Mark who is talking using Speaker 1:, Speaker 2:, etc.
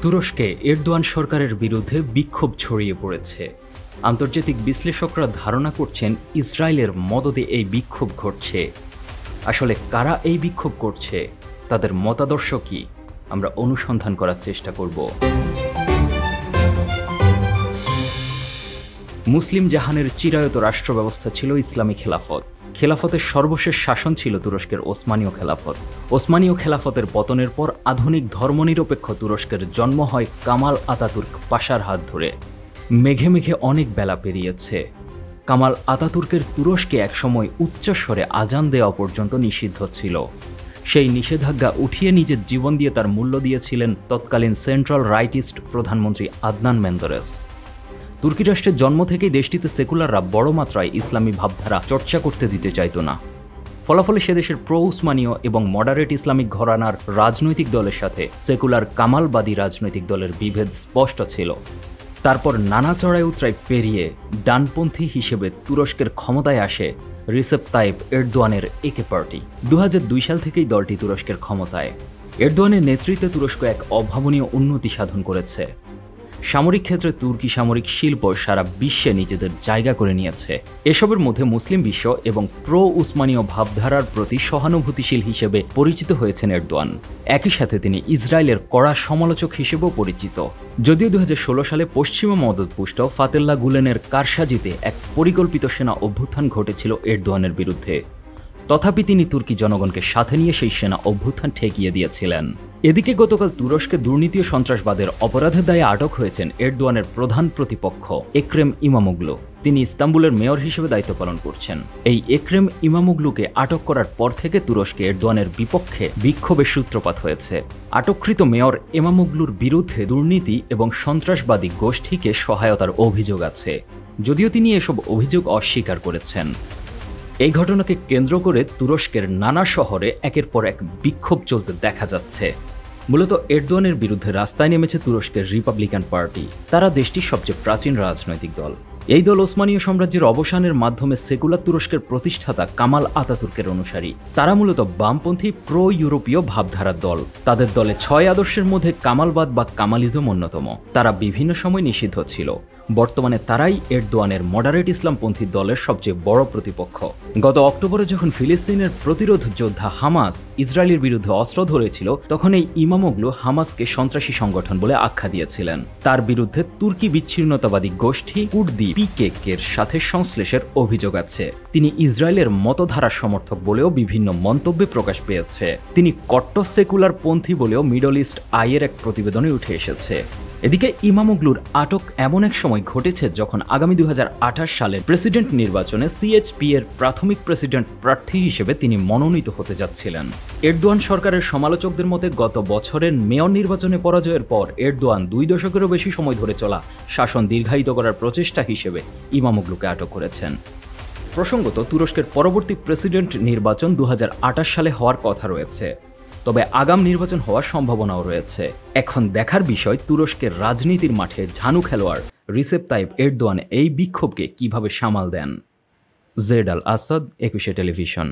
Speaker 1: তুরস্কে এরদোয়ান সরকারের বিরুদ্ধে বিক্ষোভ ছড়িয়ে পড়েছে। আন্তর্জাতিক বিশ্লেষকরা ধারণা করছেন ইসরায়েলের মদদে এই বিক্ষোভ ঘটছে। আসলে কারা এই বিক্ষোভ করছে, তাদের মতাদর্শ কি, আমরা অনুসন্ধান করার চেষ্টা করব। মুসলিম জাহানের চিরায়ত রাষ্ট্র ব্যবস্থা ছিল ইসলামী খেলাফত। খেলাফতের সর্বশেষ শাসন ছিল তুরস্কের ওসমানীয় খেলাফত। ওসমানীয় খেলাফতের পতনের পর আধুনিক ধর্মনিরপেক্ষ তুরস্কের জন্ম হয় কামাল আতাতুর্ক পাশার হাত ধরে। মেঘে মেঘে অনেক বেলা পেরিয়েছে। কামাল আতাতুর্কের তুরস্কে একসময় উচ্চস্বরে আজান দেওয়া পর্যন্ত নিষিদ্ধ ছিল। সেই নিষেধাজ্ঞা উঠিয়ে নিজের জীবন দিয়ে তার মূল্য দিয়েছিলেন তৎকালীন সেন্ট্রাল রাইটিস্ট প্রধানমন্ত্রী আদনান মেন্দেরেস। তুর্কি রাষ্ট্রের জন্ম থেকেই দেশটিতে সেকুলাররা বড় মাত্রায় ইসলামী ভাবধারা চর্চা করতে দিতে চাইত না। ফলাফলে সে দেশের প্রো উসমানীয় এবং মডারেট ইসলামিক ঘরানার রাজনৈতিক দলের সাথে সেকুলার কামালবাদী রাজনৈতিক দলের বিভেদ স্পষ্ট ছিল। তারপর নানা চড়াই উতরাই পেরিয়ে ডানপন্থী হিসেবে তুরস্কের ক্ষমতায় আসে রিসেপ তাইপ এরদোয়ানের একে পার্টি। 2002 সাল থেকেই দলটি তুরস্কের ক্ষমতায়। এরদোয়ানের নেতৃত্বে তুরস্ক এক অভাবনীয় উন্নতি সাধন করেছে। সামরিক ক্ষেত্রে তুর্কি সামরিক শিল্প সারা বিশ্বে নিজেদের জায়গা করে নিয়েছে। এসবের মধ্যে মুসলিম বিশ্ব এবং প্রো উসমানীয় ভাবধারার প্রতি সহানুভূতিশীল হিসেবে পরিচিত হয়েছেন এরদোয়ান। একই সাথে তিনি ইসরায়েলের কড়া সমালোচক হিসেবেও পরিচিত। যদিও 2016 সালে পশ্চিমা মদতপুষ্ট ফাতেল্লা গুলেনের কারসাজিতে এক পরিকল্পিত সেনা অভ্যুত্থান ঘটেছিল এরদোয়ানের বিরুদ্ধে, তথাপি তিনি তুর্কি জনগণকে সাথে নিয়ে সেই সেনা অভ্যুত্থান ঠেকিয়ে দিয়েছিলেন। এদিকে গতকাল তুরস্কে দুর্নীতি ও সন্ত্রাসবাদের অপরাধের দায়ে আটক হয়েছেন এরদোয়ানের প্রধান প্রতিপক্ষ এক্রেম ইমামোগ্লু। তিনি ইস্তাম্বুলের মেয়র হিসেবে দায়িত্ব পালন করছেন। এই এক্রেম ইমামোগ্লুকে আটক করার পর থেকে তুরস্কে এরদোয়ানের বিপক্ষে বিক্ষোভের সূত্রপাত হয়েছে। আটককৃত মেয়র ইমামোগ্লুর বিরুদ্ধে দুর্নীতি এবং সন্ত্রাসবাদী গোষ্ঠীকে সহায়তার অভিযোগ আছে, যদিও তিনি এসব অভিযোগ অস্বীকার করেছেন। এই ঘটনাকে কেন্দ্র করে তুরস্কের নানা শহরে একের পর এক বিক্ষোভ চলতে দেখা যাচ্ছে। মূলত এরদোয়ানের বিরুদ্ধে রাস্তায় নেমেছে তুরস্কের রিপাবলিকান পার্টি। তারা দেশটির সবচেয়ে প্রাচীন রাজনৈতিক দল। এই দল ওসমানীয় সাম্রাজ্যের অবসানের মাধ্যমে সেকুলার তুরস্কের প্রতিষ্ঠাতা কামাল আতাতুর্কের অনুসারী। তারা মূলত বামপন্থী প্রো ইউরোপীয় ভাবধারার দল। তাদের দলে 6 আদর্শের মধ্যে কামালবাদ বা কামালিজম অন্যতম। তারা বিভিন্ন সময় নিষিদ্ধ ছিল। বর্তমানে তারাই এরদোয়ানের মডারেট ইসলামপন্থী দলের সবচেয়ে বড় প্রতিপক্ষ। গত অক্টোবরে যখন ফিলিস্তিনের প্রতিরোধ যোদ্ধা হামাস ইসরায়েলের বিরুদ্ধে অস্ত্র ধরেছিল, তখন এই ইমামোগ্লু হামাসকে সন্ত্রাসী সংগঠন বলে আখ্যা দিয়েছিলেন। তার বিরুদ্ধে তুর্কি বিচ্ছিন্নতাবাদী গোষ্ঠী কুর্দি পিকেকের সাথে সংশ্লেষের অভিযোগ আছে। তিনি ইসরায়েলের মতধারার সমর্থক বলেও বিভিন্ন মন্তব্যে প্রকাশ পেয়েছে। তিনি কট্টর সেকুলার পন্থী বলেও মিডল ইস্ট আইয়ের এক প্রতিবেদনে উঠে এসেছে। এদিকে ইমামোগ্লুর আটক এমন এক সময় ঘটেছে যখন আগামী 2028 সালের প্রেসিডেন্ট নির্বাচনে সিএইচপি এর প্রাথমিক প্রেসিডেন্ট প্রার্থী হিসেবে তিনি মনোনীত হতে যাচ্ছিলেন। এরদোয়ান সরকারের সমালোচকদের মতে গত বছরের মেয়র নির্বাচনে পরাজয়ের পর এরদোয়ান 2 দশকেরও বেশি সময় ধরে চলা শাসন দীর্ঘায়িত করার প্রচেষ্টা হিসেবে ইমামোগ্লুকে আটক করেছেন। প্রসঙ্গত, তুরস্কের পরবর্তী প্রেসিডেন্ট নির্বাচন 2028 সালে হওয়ার কথা রয়েছে, তবে আগাম নির্বাচন হওয়ার সম্ভাবনাও রয়েছে। এখন দেখার বিষয় তুরস্কের রাজনীতির মাঠে ঝানু খেলোয়াড় রিসেপ তাইপ এরদোয়ান এই বিক্ষোভকে কিভাবে সামাল দেন। জেড আল আসাদ, 21 টেলিভিশন।